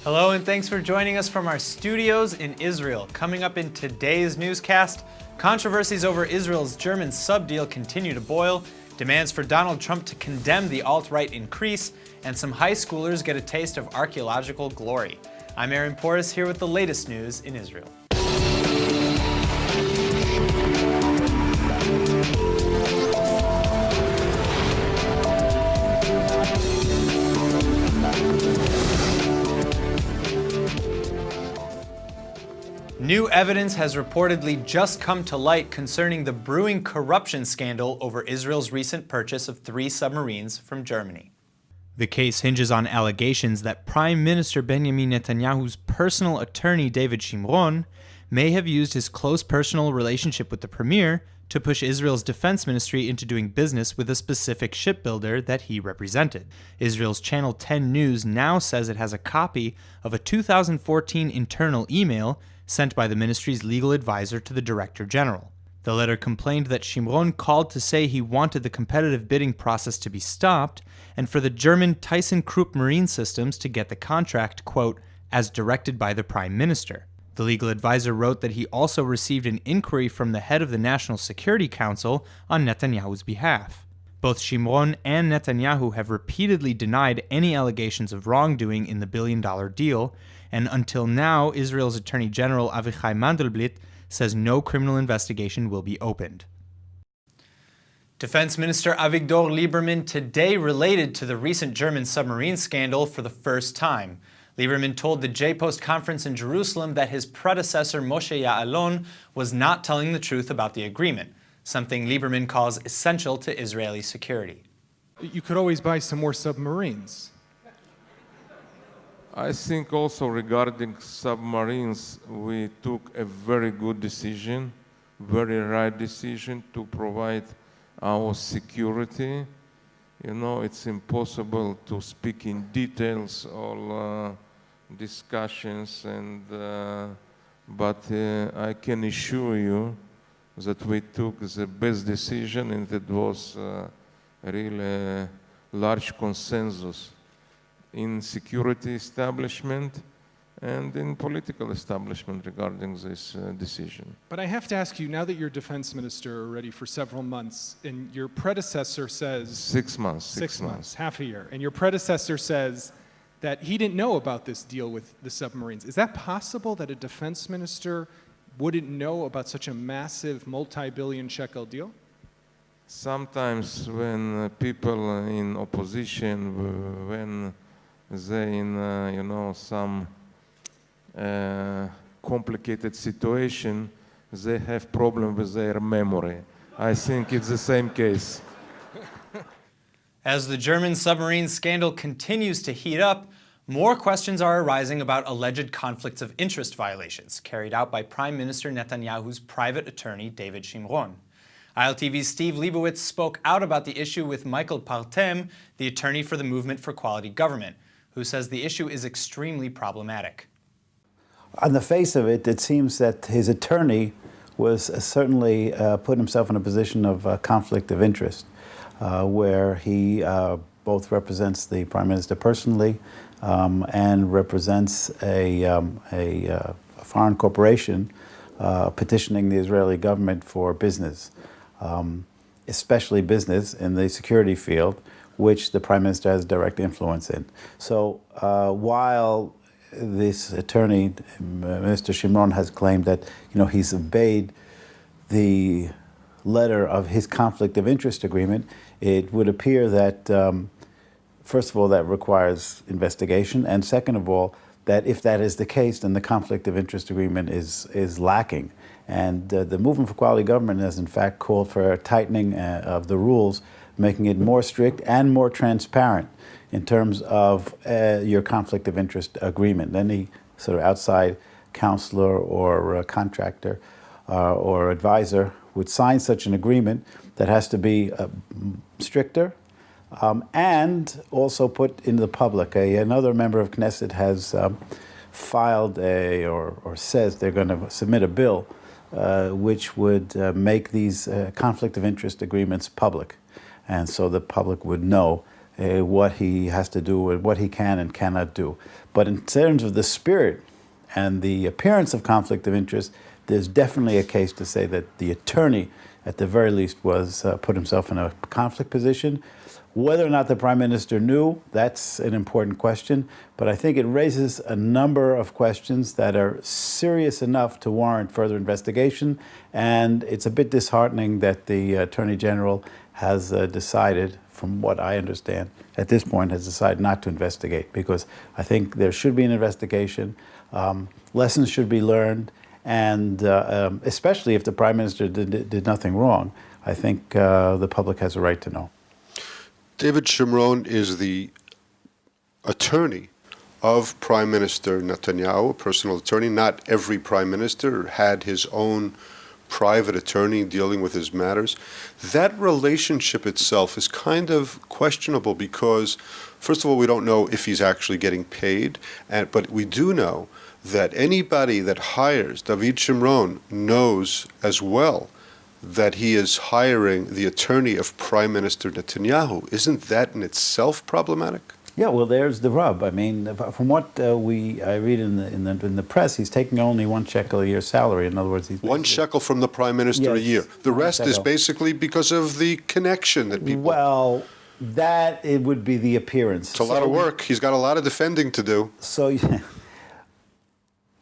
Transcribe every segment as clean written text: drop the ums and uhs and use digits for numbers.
Hello and thanks for joining us from our studios in Israel. Coming up in today's newscast, controversies over Israel's German sub-deal continue to boil, demands for Donald Trump to condemn the alt-right increase, and some high schoolers get a taste of archaeological glory. I'm Aaron Porras here with the latest news in Israel. New evidence has reportedly just come to light concerning the brewing corruption scandal over Israel's recent purchase of 3 submarines from Germany. The case hinges on allegations that Prime Minister Benjamin Netanyahu's personal attorney David Shimron may have used his close personal relationship with the premier to push Israel's defense ministry into doing business with a specific shipbuilder that he represented. Israel's Channel 10 News now says it has a copy of a 2014 internal email sent by the ministry's legal advisor to the Director General. The letter complained that Shimron called to say he wanted the competitive bidding process to be stopped and for the German ThyssenKrupp Marine Systems to get the contract, quote, as directed by the Prime Minister. The legal advisor wrote that he also received an inquiry from the head of the National Security Council on Netanyahu's behalf. Both Shimron and Netanyahu have repeatedly denied any allegations of wrongdoing in the billion-dollar deal, and until now, Israel's Attorney General Avichai Mandelblit says no criminal investigation will be opened. Defense Minister Avigdor Lieberman today related to the recent German submarine scandal for the first time. Lieberman told the J-Post conference in Jerusalem that his predecessor Moshe Ya'alon was not telling the truth about the agreement, something Lieberman calls essential to Israeli security. You could always buy some more submarines. I think also regarding submarines, we took a very good decision, very right decision to provide our security. You know, it's impossible to speak in details, all discussions, but I can assure you that we took the best decision, and it was really a large consensus in security establishment and in political establishment regarding this decision. But I have to ask you, now that you're defense minister already for several months, and your predecessor says... 6 months. 6 months, half a year. And your predecessor says that he didn't know about this deal with the submarines. Is that possible that a defense minister wouldn't know about such a massive multi-billion shekel deal? Sometimes when people in opposition, when they in some complicated situation, they have problem with their memory. I think it's the same case. As the German submarine scandal continues to heat up, more questions are arising about alleged conflicts of interest violations carried out by Prime Minister Netanyahu's private attorney David Shimron. ILTV's Steve Leibowitz spoke out about the issue with Michael Partem, the attorney for the Movement for Quality Government, who says the issue is extremely problematic. On the face of it, it seems that his attorney was certainly put himself in a position of conflict of interest, where he both represents the Prime Minister personally and represents a foreign corporation petitioning the Israeli government for business, especially business in the security field, which the Prime Minister has direct influence in. So while this attorney, Mr. Shimron, has claimed that he's obeyed the letter of his conflict of interest agreement, it would appear that, first of all, that requires investigation, and second of all, that if that is the case, then the conflict of interest agreement is lacking. And the Movement for Quality Government has in fact called for a tightening of the rules, making it more strict and more transparent in terms of your conflict of interest agreement. Any sort of outside counselor or contractor or advisor would sign such an agreement that has to be stricter and also put into the public. Another member of Knesset has filed or says they're going to submit a bill which would make these conflict of interest agreements public. And so the public would know what he has to do and what he can and cannot do. But in terms of the spirit and the appearance of conflict of interest, there's definitely a case to say that the attorney, at the very least, was put himself in a conflict position. Whether or not the prime minister knew, that's an important question. But I think it raises a number of questions that are serious enough to warrant further investigation. And it's a bit disheartening that the Attorney General has decided, from what I understand, at this point has decided not to investigate, because I think there should be an investigation. Lessons should be learned. And especially if the prime minister did nothing wrong, I think the public has a right to know. David Shimron is the attorney of Prime Minister Netanyahu, a personal attorney. Not every prime minister had his own private attorney dealing with his matters. That relationship itself is kind of questionable because, first of all, we don't know if he's actually getting paid, but we do know that anybody that hires David Shimron knows as well that he is hiring the attorney of Prime Minister Netanyahu. Isn't that in itself problematic? Yeah, well, there's the rub. I mean, from what I read in the press, he's taking only 1 shekel a year salary. In other words, he's 1 shekel from the Prime Minister a year. The rest is basically because of the connection that people... Well, that it would be the appearance. It's a lot of work. He's got a lot of defending to do. So, yeah.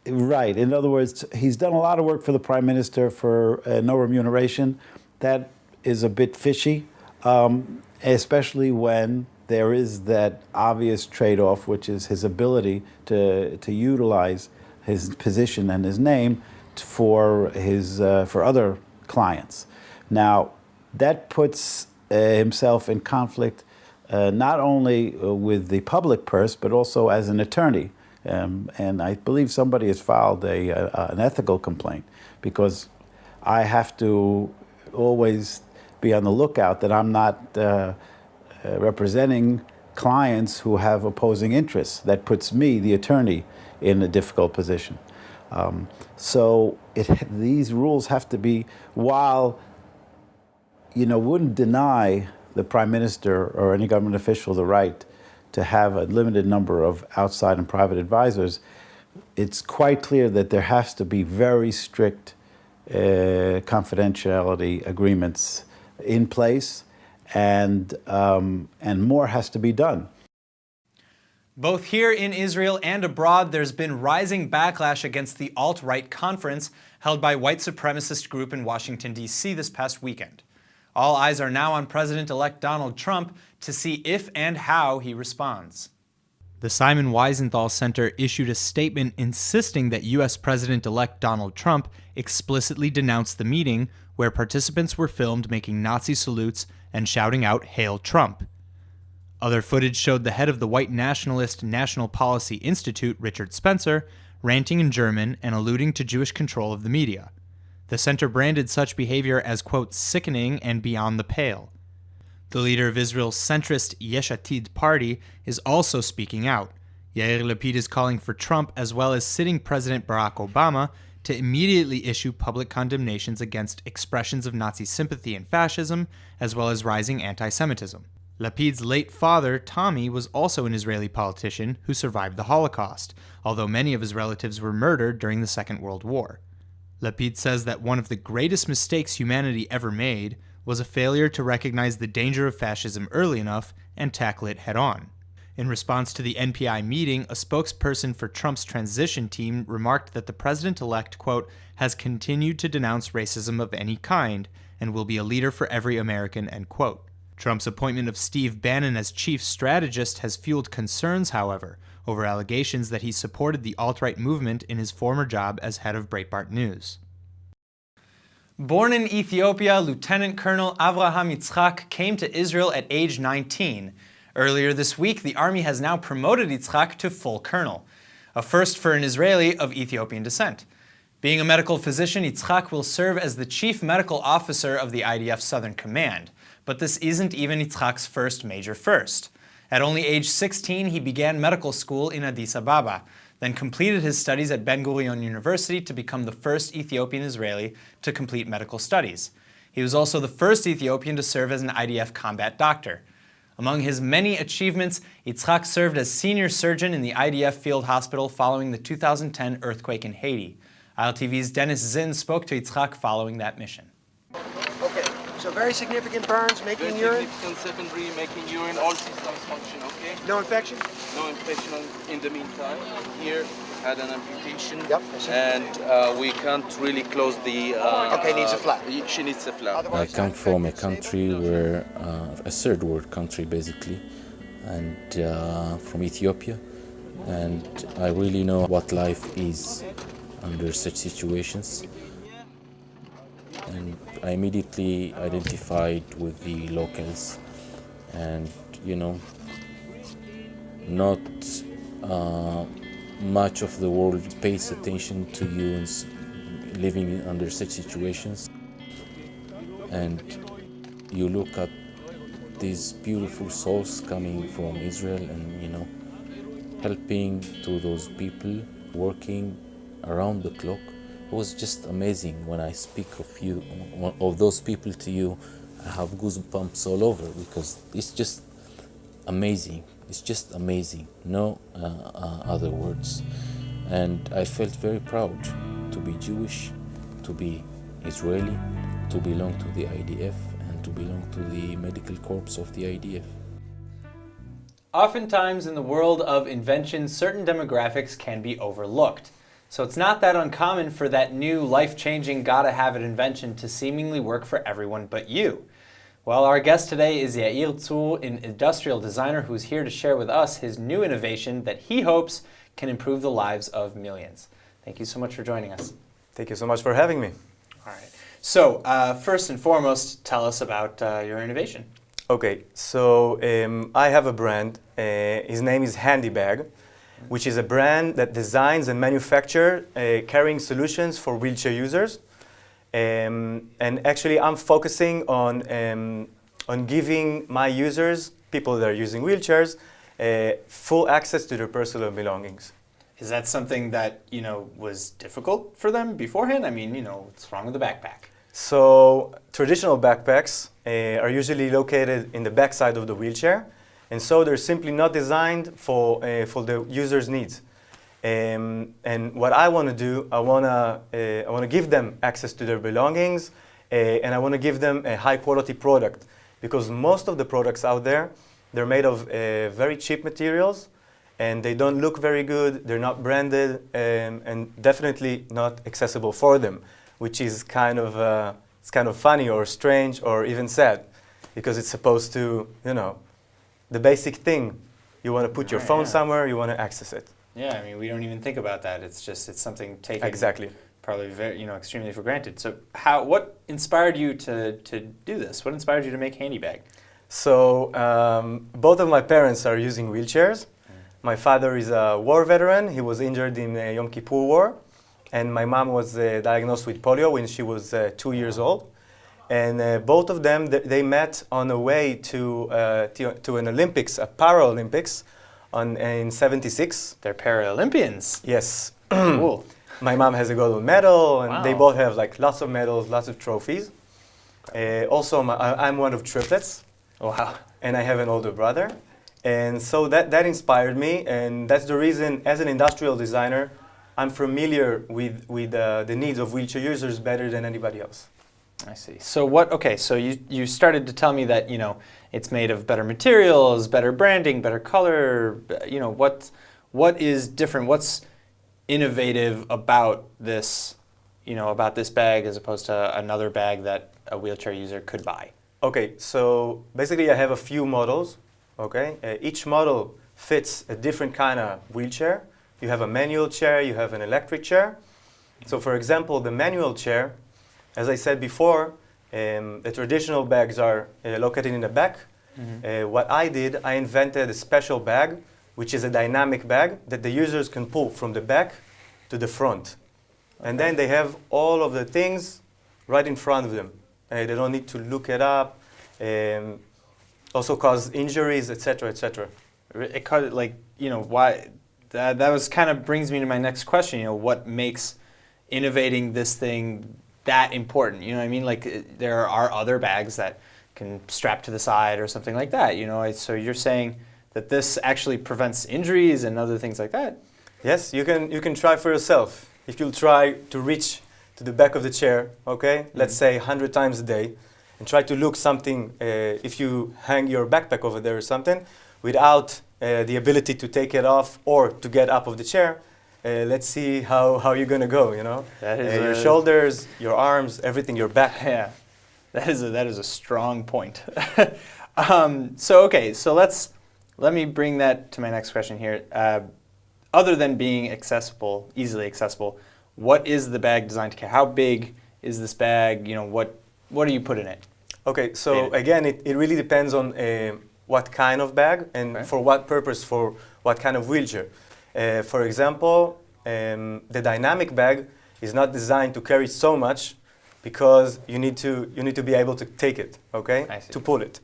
Right. In other words, he's done a lot of work for the prime minister for no remuneration. That is a bit fishy, especially when there is that obvious trade-off, which is his ability to utilize his position and his name for other clients. Now, that puts himself in conflict not only with the public purse, but also as an attorney. And I believe somebody has filed an ethical complaint, because I have to always be on the lookout that I'm not representing clients who have opposing interests. That puts me, the attorney, in a difficult position. So these rules have to be, while wouldn't deny the prime minister or any government official the right to have a limited number of outside and private advisors, it's quite clear that there has to be very strict confidentiality agreements in place, and more has to be done. Both here in Israel and abroad, there's been rising backlash against the alt-right conference held by white supremacist group in Washington, D.C. this past weekend. All eyes are now on President-elect Donald Trump to see if and how he responds. The Simon Wiesenthal Center issued a statement insisting that U.S. President-elect Donald Trump explicitly denounced the meeting, where participants were filmed making Nazi salutes and shouting out "Hail Trump." Other footage showed the head of the white nationalist National Policy Institute, Richard Spencer, ranting in German and alluding to Jewish control of the media. The center branded such behavior as, quote, sickening and beyond the pale. The leader of Israel's centrist Yesh Atid party is also speaking out. Yair Lapid is calling for Trump, as well as sitting President Barack Obama, to immediately issue public condemnations against expressions of Nazi sympathy and fascism, as well as rising anti-Semitism. Lapid's late father, Tommy, was also an Israeli politician who survived the Holocaust, although many of his relatives were murdered during the Second World War. Lapid says that one of the greatest mistakes humanity ever made was a failure to recognize the danger of fascism early enough and tackle it head-on. In response to the NPI meeting, a spokesperson for Trump's transition team remarked that the president-elect, quote, has continued to denounce racism of any kind and will be a leader for every American, end quote. Trump's appointment of Steve Bannon as chief strategist has fueled concerns, however, over allegations that he supported the alt-right movement in his former job as head of Breitbart News. Born in Ethiopia, Lieutenant Colonel Avraham Yitzhak came to Israel at age 19. Earlier this week, the Army has now promoted Yitzhak to full colonel, a first for an Israeli of Ethiopian descent. Being a medical physician, Yitzhak will serve as the chief medical officer of the IDF Southern Command. But this isn't even Yitzhak's first major first. At only age 16, he began medical school in Addis Ababa, then completed his studies at Ben-Gurion University to become the first Ethiopian Israeli to complete medical studies. He was also the first Ethiopian to serve as an IDF combat doctor. Among his many achievements, Yitzhak served as senior surgeon in the IDF field hospital following the 2010 earthquake in Haiti. ILTV's Dennis Zinn spoke to Yitzhak following that mission. Okay, so very significant burns, making urine? Significant secondary, making urine, all systems function okay. No infection? No infection in the meantime. Here, had an amputation. Yep, I see. And we can't really close the... Okay, needs a flap. She needs a flap. Otherwise, I come from a country where, a third world country basically, and from Ethiopia, and I really know what life is under such situations. And I immediately identified with the locals, and not much of the world pays attention to you living under such situations. And you look at these beautiful souls coming from Israel and helping to those people working around the clock. It was just amazing. When I speak of those people to you, I have goosebumps all over because it's just amazing. It's just amazing. No other words. And I felt very proud to be Jewish, to be Israeli, to belong to the IDF, and to belong to the medical corps of the IDF. Oftentimes in the world of invention, certain demographics can be overlooked. So it's not that uncommon for that new life-changing gotta-have-it invention to seemingly work for everyone but you. Well, our guest today is Yair Tzur, an industrial designer who's here to share with us his new innovation that he hopes can improve the lives of millions. Thank you so much for joining us. Thank you so much for having me. All right. So, first and foremost, tell us about your innovation. Okay, so I have a brand. His name is Handybag, which is a brand that designs and manufactures carrying solutions for wheelchair users. And actually, I'm focusing on giving my users, people that are using wheelchairs, full access to their personal belongings. Is that something that, was difficult for them beforehand? I mean, what's wrong with the backpack? So traditional backpacks are usually located in the backside of the wheelchair, and so they're simply not designed for the user's needs. And what I want to do, I want to give them access to their belongings, and I want to give them a high quality product, because most of the products out there, they're made of very cheap materials, and they don't look very good. They're not branded, and definitely not accessible for them, which is kind of funny or strange or even sad, because it's supposed to, the basic thing. You want to put your phone somewhere, you want to access it. Yeah, I mean, we don't even think about that. It's something taken Exactly. probably very, extremely for granted. So what inspired you to do this? What inspired you to make Handybag? So both of my parents are using wheelchairs. My father is a war veteran. He was injured in the Yom Kippur War. And my mom was diagnosed with polio when she was 2 years old. And both of them, they met on the way to an Olympics, a Paralympics, in '76. They're Paralympians. Yes. Cool. My mom has a gold medal, and Wow. they both have lots of medals, lots of trophies. Also, I'm one of triplets. Wow. And I have an older brother. And so that inspired me, and that's the reason, as an industrial designer, I'm familiar with the needs of wheelchair users better than anybody else. I see. So so you started to tell me that, it's made of better materials, better branding, better color, what is different? What's innovative about this, about this bag as opposed to another bag that a wheelchair user could buy? Okay, so basically I have a few models, okay? Each model fits a different kind of wheelchair. You have a manual chair, you have an electric chair. So for example, the manual chair, as I said before, the traditional bags are located in the back. Mm-hmm. What I did, I invented a special bag, which is a dynamic bag that the users can pull from the back to the front. Okay. And then they have all of the things right in front of them. They don't need to look it up, also cause injuries, etc., etc. It caused, why? That was kind of brings me to my next question. What makes innovating this thing that important? You know what I mean? There are other bags that can strap to the side or something like that. So you're saying that this actually prevents injuries and other things like that. Yes, you can try for yourself. If you'll try to reach to the back of the chair, okay, let's say 100 times a day, and try to look something, if you hang your backpack over there or something, without the ability to take it off or to get up of the chair, let's see how you're gonna go, That is your shoulders, your arms, everything, your back. Yeah, that is a strong point. So let me bring that to my next question here. Other than being accessible, easily accessible, what is the bag designed to carry? How big is this bag? What do you put in it? Okay, so again, it really depends on what kind of bag and for what purpose, for what kind of wheelchair. For example, the dynamic bag is not designed to carry so much because you need to be able to take it, okay, to pull it.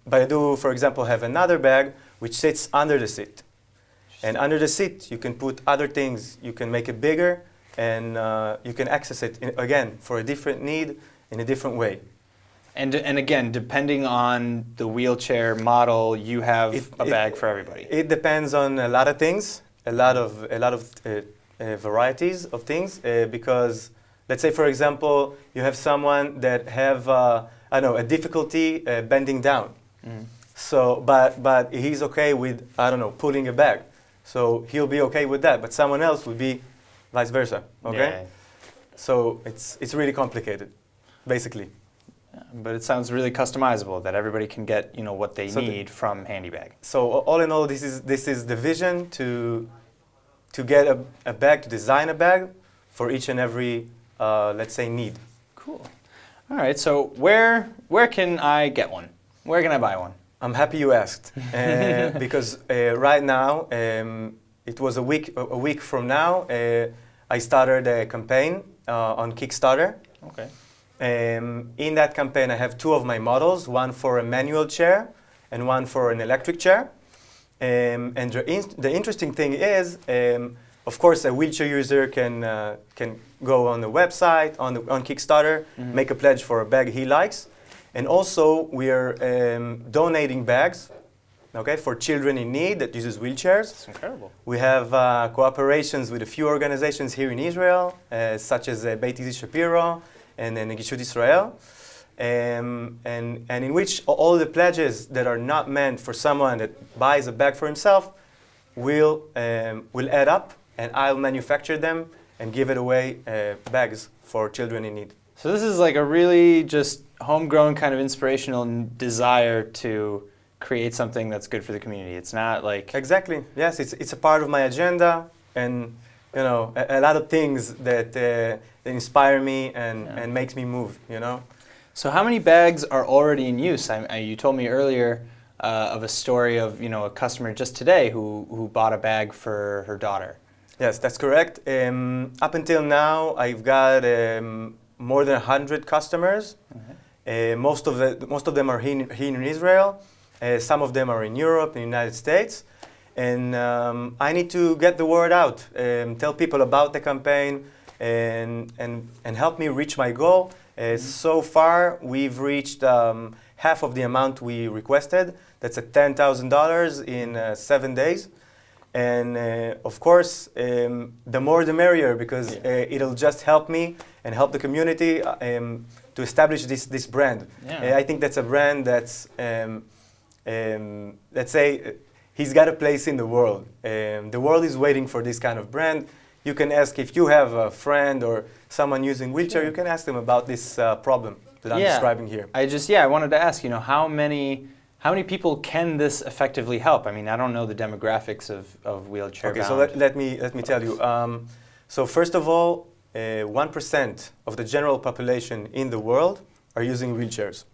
But I do, for example, have another bag which sits under the seat. And under the seat, you can put other things. You can make it bigger, and you can access it, again, for a different need in a different way. And again, depending on the wheelchair model, you have a bag for everybody. It depends on a lot of things, a lot of varieties of things. Because let's say, for example, you have someone that have a difficulty bending down. So, but he's okay with pulling a bag. So he'll be okay with that. But someone else would be vice versa. Okay. Yeah. So it's really complicated, basically. But it sounds really customizable that everybody can get what they need from HandyBag. So all in all, this is the vision to get a bag, to design a bag for each and every let's say need. Cool. All right. So where can I get one? Where can I buy one? I'm happy you asked because right now it was a week from now. I started a campaign on Kickstarter. Okay. In that campaign, I have two of my models, one for a manual chair and one for an electric chair. And the interesting thing is, of course, a wheelchair user can go on the website, on Kickstarter, make a pledge for a bag he likes. And also, we are donating bags, okay, for children in need that uses wheelchairs. That's incredible. We have cooperations with a few organizations here in Israel, such as Beit Izi Shapiro and Negishut Israel, and in which all the pledges that are not meant for someone that buys a bag for himself will add up, and I'll manufacture them and give it away bags for children in need. So this is like a really just homegrown kind of inspirational desire to create something that's good for the community. It's not like... Exactly. Yes, it's a part of my agenda, and a lot of things that inspire me and makes me move. So how many bags are already in use? You told me earlier of a story of a customer just today who bought a bag for her daughter. Yes, that's correct. Up until now, I've got more than 100 customers. Most of them are here in Israel. Some of them are in Europe, in the United States. And I need to get the word out, tell people about the campaign, and help me reach my goal. So far, we've reached half of the amount we requested. That's at $10,000 in 7 days. And of course, the more the merrier, because it'll just help me and help the community to establish this brand. Yeah. I think that's a brand that's, let's say, he's got a place in the world. The world is waiting for this kind of brand. You can ask if you have a friend or someone using wheelchair, you can ask them about this problem that I'm describing here. I wanted to ask, how many people can this effectively help? I mean, I don't know the demographics of wheelchair bound. Okay, so let me tell you. So first of all, 1% of the general population in the world are using wheelchairs.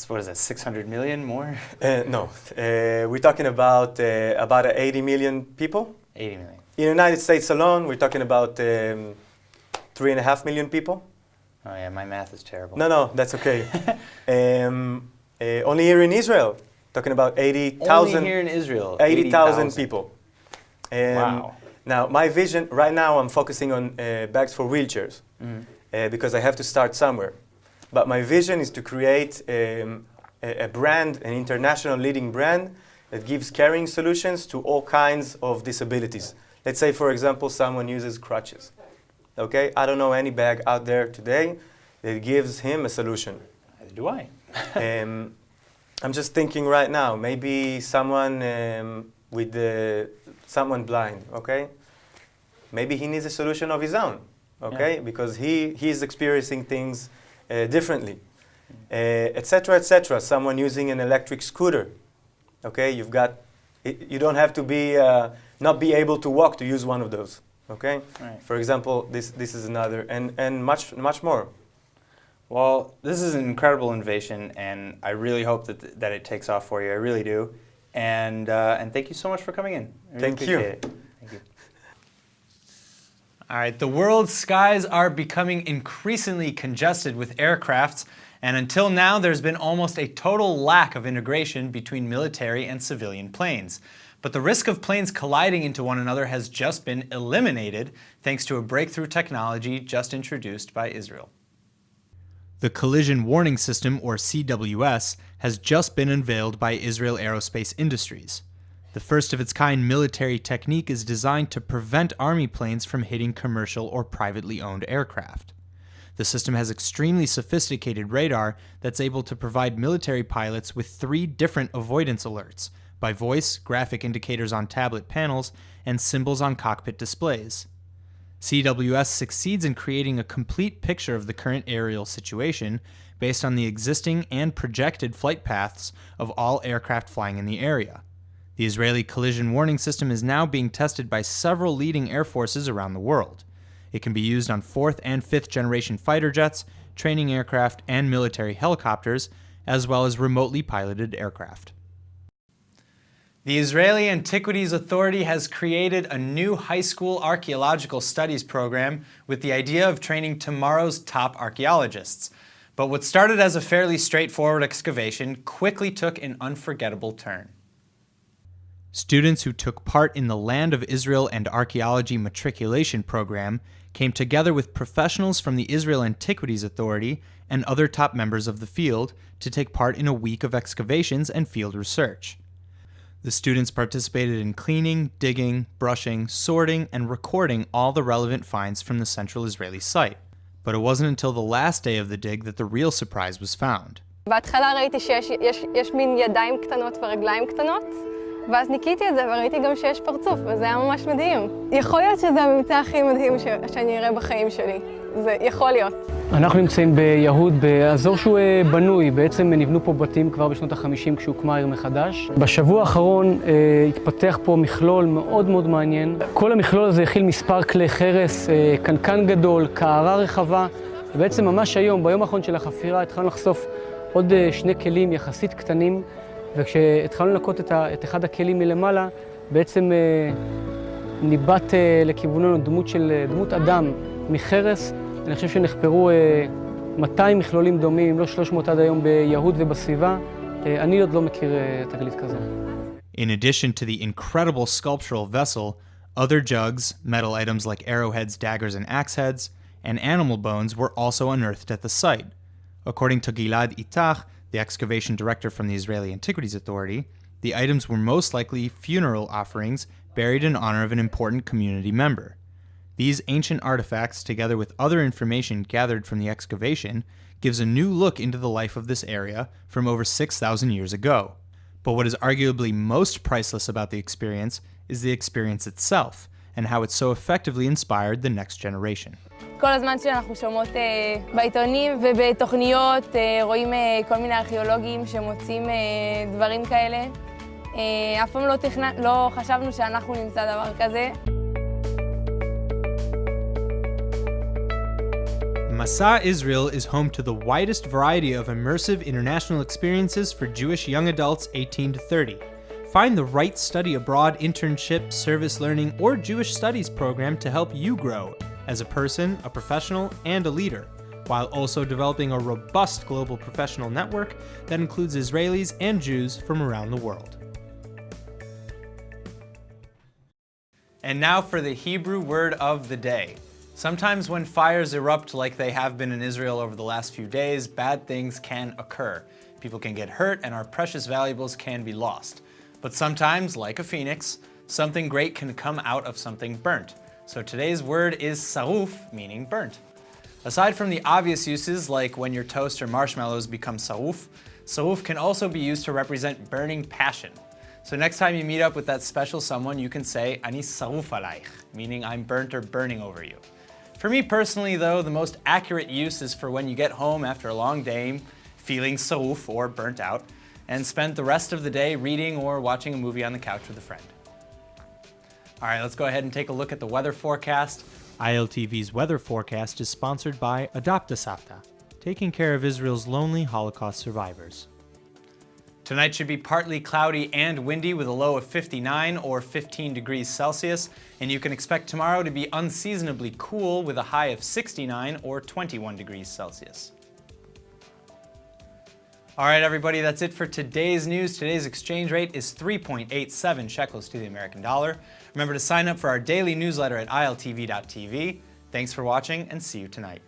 What is that, 600 million more? No, we're talking about 80 million people. 80 million. In the United States alone, we're talking about 3.5 million people. Oh yeah, my math is terrible. No, that's okay. Only here in Israel, talking about 80,000. Only here in Israel, 80,000 people. Wow. Now, my vision, right now I'm focusing on bags for wheelchairs because I have to start somewhere. but my vision is to create a brand, an international leading brand that gives carrying solutions to all kinds of disabilities. Let's say, for example, someone uses crutches. Okay, I don't know any bag out there today that gives him a solution. As do I. I'm just thinking right now, maybe someone someone blind, okay? Maybe he needs a solution of his own, okay? Yeah. Because he's experiencing things differently, etc., etc. Someone using an electric scooter, okay? You don't have to be not be able to walk to use one of those, okay? Right. For example, this is another, and much more. Well, this is an incredible innovation, and I really hope that it takes off for you. I really do. And thank you so much for coming in. I really Thank you. appreciate it. Thank you. All right, the world's skies are becoming increasingly congested with aircrafts, and until now, there's been almost a total lack of integration between military and civilian planes. But the risk of planes colliding into one another has just been eliminated thanks to a breakthrough technology just introduced by Israel. The Collision Warning System, or CWS, has just been unveiled by Israel Aerospace Industries. The first-of-its-kind military technique is designed to prevent army planes from hitting commercial or privately owned aircraft. The system has extremely sophisticated radar that's able to provide military pilots with 3 different avoidance alerts by voice, graphic indicators on tablet panels, and symbols on cockpit displays. CWS succeeds in creating a complete picture of the current aerial situation based on the existing and projected flight paths of all aircraft flying in the area. The Israeli collision warning system is now being tested by several leading air forces around the world. It can be used on 4th and 5th generation fighter jets, training aircraft, and military helicopters, as well as remotely piloted aircraft. The Israeli Antiquities Authority has created a new high school archaeological studies program with the idea of training tomorrow's top archaeologists. But what started as a fairly straightforward excavation quickly took an unforgettable turn. Students who took part in the Land of Israel and Archaeology Matriculation Program came together with professionals from the Israel Antiquities Authority and other top members of the field to take part in a week of excavations and field research. The students participated in cleaning, digging, brushing, sorting, and recording all the relevant finds from the central Israeli site. But it wasn't until the last day of the dig that the real surprise was found. בהתחלה ראיתי שיש מין ידיים קטנות ורגליים קטנות, ואז ניקיתי את זה וראיתי גם שיש פרצוף, וזה היה ממש מדהים. יכול להיות שזה הממצא הכי מדהים שאני אראה בחיים שלי. זה יכול להיות. אנחנו נמצאים ביהוד, באזור שהוא בנוי. בעצם נבנו פה בתים כבר בשנות ה-50 כשהוקמה העיר מחדש. בשבוע האחרון התפתח פה מכלול מאוד מאוד מעניין. כל המכלול הזה הכיל מספר כלי חרס, קנקן גדול, קערה רחבה. ובעצם ממש היום, ביום האחרון של החפירה, התחלנו לחשוף עוד 2 כלים יחסית קטנים. וכשהתחלנו לנקות את אחד הכלים מלמעלה, בעצם ניבט לכיווננו דמות אדם מחרס. אני חושב שנחפרו 200 מכלולים דומים, אם לא 300 עד היום ביהוד ובסביבה. אני עוד לא מכיר תגלית כזו. In addition to the incredible sculptural vessel, other jugs, metal items like arrowheads, daggers, and axe heads, and animal bones were also unearthed at the site. According to Gilad Itach, the excavation director from the Israeli Antiquities Authority, the items were most likely funeral offerings buried in honor of an important community member. These ancient artifacts, together with other information gathered from the excavation, gives a new look into the life of this area from over 6,000 years ago. But what is arguably most priceless about the experience is the experience itself, and how it so effectively inspired the next generation. כל הזמן שאנחנו שומעות בעיתונים ובתוכניות, רואים כל מיני ארכיאולוגים שמוצאים דברים כאלה. אף פעם לא חשבנו שאנחנו נמצא דבר כזה. Masa Israel is home to the widest variety of immersive international experiences for Jewish young adults 18 to 30. Find the right study abroad internship, service learning, or Jewish studies program to help you grow as a person, a professional, and a leader, while also developing a robust global professional network that includes Israelis and Jews from around the world. And now for the Hebrew word of the day. Sometimes when fires erupt like they have been in Israel over the last few days, bad things can occur. People can get hurt and our precious valuables can be lost. But sometimes, like a phoenix, something great can come out of something burnt. So today's word is saruf, meaning burnt. Aside from the obvious uses, like when your toast or marshmallows become saruf, saruf can also be used to represent burning passion. So next time you meet up with that special someone, you can say, Ani saruf alaich, meaning I'm burnt or burning over you. For me personally though, the most accurate use is for when you get home after a long day, feeling saruf or burnt out, and spend the rest of the day reading or watching a movie on the couch with a friend. All right, let's go ahead and take a look at the weather forecast. ILTV's weather forecast is sponsored by Adopt a Savta, taking care of Israel's lonely Holocaust survivors. Tonight should be partly cloudy and windy with a low of 59 or 15 degrees Celsius, and you can expect tomorrow to be unseasonably cool with a high of 69 or 21 degrees Celsius. All right, everybody, that's it for today's news. Today's exchange rate is 3.87 shekels to the American dollar. Remember to sign up for our daily newsletter at iltv.tv. Thanks for watching and see you tonight.